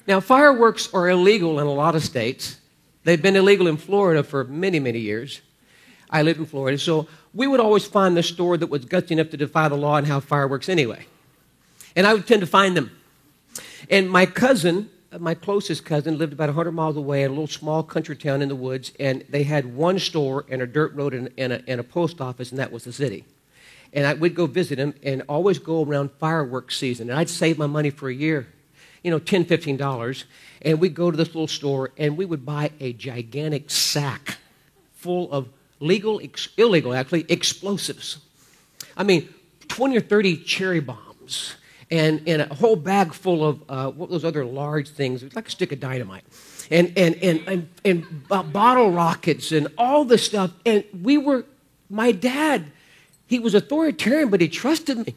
Now, fireworks are illegal in a lot of states. They've been illegal in Florida for many, many years. I lived in Florida, so we would always find the store that was gutsy enough to defy the law and have fireworks anyway. And I would tend to find them. And my cousin, my closest cousin, lived about 100 miles away in a little small country town in the woods, and they had one store and a dirt road and a post office, and that was the city. And we'd go visit him and always go around fireworks season. And I'd save my money for a year, $10, $15. And we'd go to this little store, and we would buy a gigantic sack full of illegal, explosives. I mean, 20 or 30 cherry bombs and a whole bag full of what those other large things, like a stick of dynamite, and bottle rockets and all this stuff. And my dad, he was authoritarian, but he trusted me.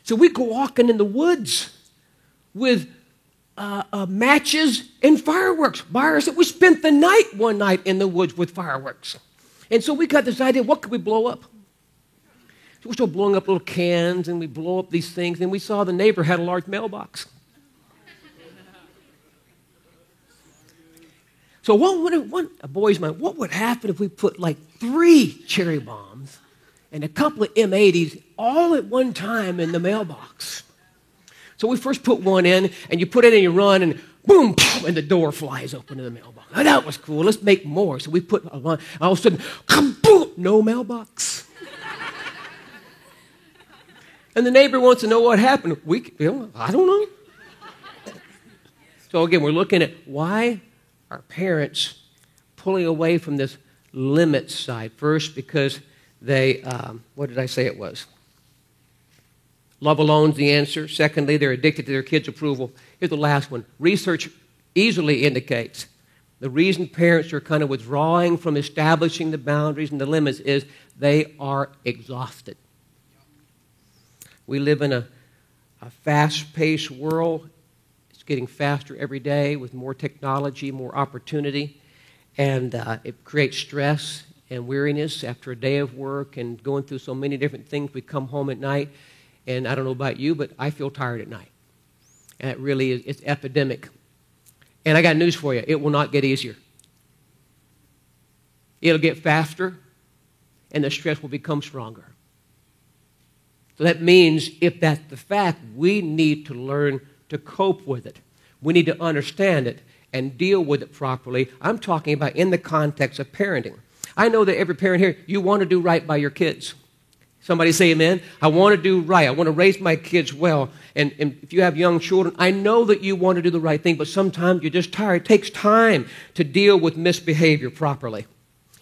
So we'd go walking in the woods with matches and fireworks by ourselves. We spent the night one night in the woods with fireworks. And so we got this idea, what could we blow up? So we started blowing up little cans, and we blow up these things, and we saw the neighbor had a large mailbox. So a boy's mind, what would happen if we put like 3 cherry bombs and a couple of M80s all at one time in the mailbox? So we first put one in, and you put it in, and you run, and boom, and the door flies open to the mailbox. Oh, that was cool. Let's make more. So we put one. All of a sudden, boom, no mailbox. And the neighbor wants to know what happened. I don't know. So again, we're looking at why are parents pulling away from this limit side. First, because they, what did I say it was? Love alone's the answer. Secondly, they're addicted to their kids' approval. Here's the last one. Research easily indicates the reason parents are kind of withdrawing from establishing the boundaries and the limits is they are exhausted. We live in a fast-paced world. It's getting faster every day with more technology, more opportunity, and it creates stress and weariness after a day of work and going through so many different things. We come home at night, and I don't know about you, but I feel tired at night. And it really is, it's epidemic. And I got news for you. It will not get easier. It'll get faster, and the stress will become stronger. So that means if that's the fact, we need to learn to cope with it. We need to understand it and deal with it properly. I'm talking about in the context of parenting. I know that every parent here, you want to do right by your kids. Somebody say amen. I want to do right. I want to raise my kids well. And if you have young children, I know that you want to do the right thing, but sometimes you're just tired. It takes time to deal with misbehavior properly.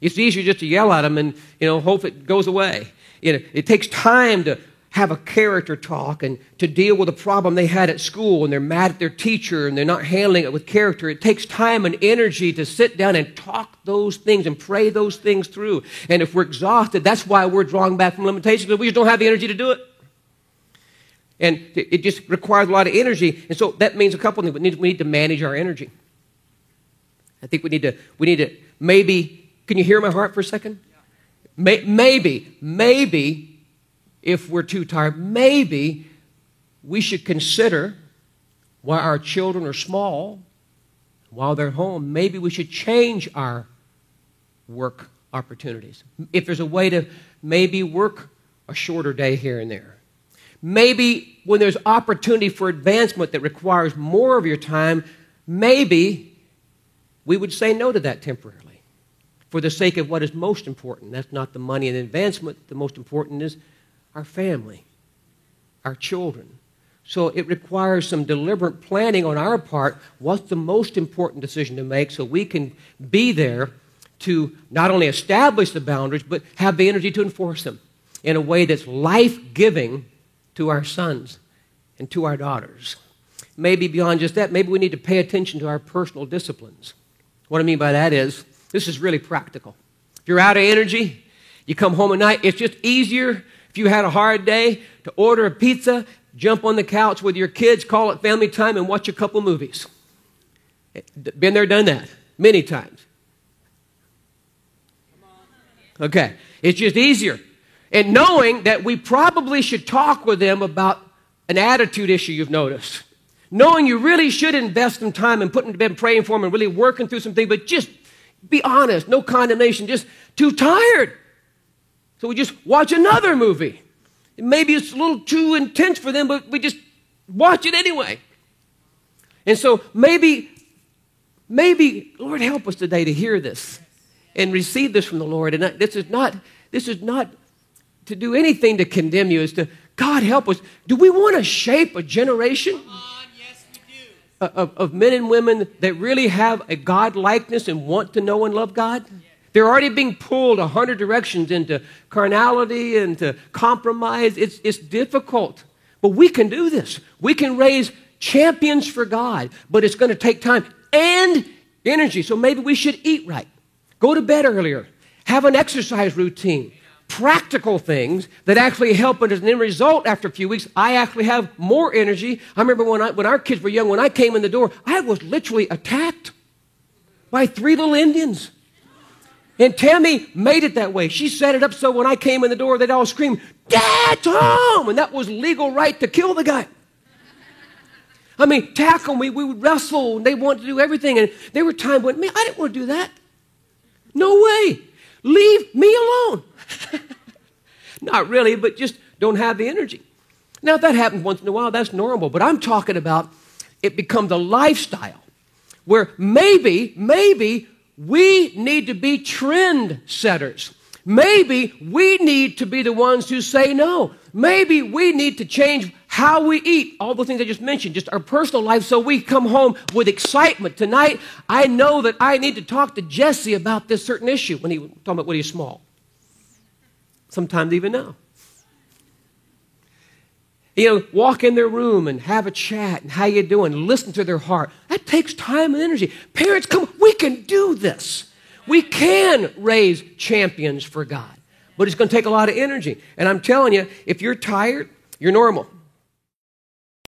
It's easier just to yell at them and, hope it goes away. It takes time to have a character talk and to deal with a problem they had at school and they're mad at their teacher and they're not handling it with character. It takes time and energy to sit down and talk those things and pray those things through. And if we're exhausted, that's why we're drawing back from limitations, because we just don't have the energy to do it. And it just requires a lot of energy. And so that means a couple of things. We need to manage our energy. I think we need to maybe, can you hear my heart for a second? Maybe, if we're too tired, maybe we should consider, while our children are small, while they're home, maybe we should change our work opportunities. If there's a way to maybe work a shorter day here and there. Maybe when there's opportunity for advancement that requires more of your time, maybe we would say no to that temporarily for the sake of what is most important. That's not the money and advancement. The most important is our family, our children. So it requires some deliberate planning on our part. What's the most important decision to make so we can be there to not only establish the boundaries, but have the energy to enforce them in a way that's life-giving to our sons and to our daughters. Maybe beyond just that, maybe we need to pay attention to our personal disciplines. What I mean by that is, this is really practical. If you're out of energy, you come home at night, it's just easier if you had a hard day to order a pizza, jump on the couch with your kids, call it family time, and watch a couple movies. Been there, done that many times. Okay, it's just easier. And knowing that we probably should talk with them about an attitude issue you've noticed. knowing you really should invest some time and putting to bed praying for them and really working through some things, but just be honest, no condemnation, just too tired. So we just watch another movie. Maybe it's a little too intense for them, but we just watch it anyway. And so maybe, Lord, help us today to hear this and receive this from the Lord. And this is not to do anything to condemn you. It's to, God, help us. Do we want to shape a generation of men and women that really have a God likeness and want to know and love God? They're already being pulled 100 directions into carnality and to compromise. It's difficult. But we can do this. We can raise champions for God. But it's going to take time and energy. So maybe we should eat right. Go to bed earlier. Have an exercise routine. Practical things that actually help. And as an end result, after a few weeks, I actually have more energy. I remember when our kids were young, when I came in the door, I was literally attacked by 3 little Indians. And Tammy made it that way. She set it up so when I came in the door, they'd all scream, "Dad's home!" And that was legal right to kill the guy. I mean, tackle me, we would wrestle, and they wanted to do everything. And there were times when, man, I didn't want to do that. No way. Leave me alone. Not really, but just don't have the energy. Now, if that happens once in a while, that's normal. But I'm talking about it becomes a lifestyle where maybe we need to be trend setters. Maybe we need to be the ones who say no. Maybe we need to change how we eat. All the things I just mentioned, just our personal life, so we come home with excitement. Tonight, I know that I need to talk to Jesse about this certain issue when he's talking about when he's small. Sometimes even now. Walk in their room and have a chat and how you doing, listen to their heart. That takes time and energy. Parents, come, we can do this. We can raise champions for God. But it's going to take a lot of energy. And I'm telling you, if you're tired, you're normal.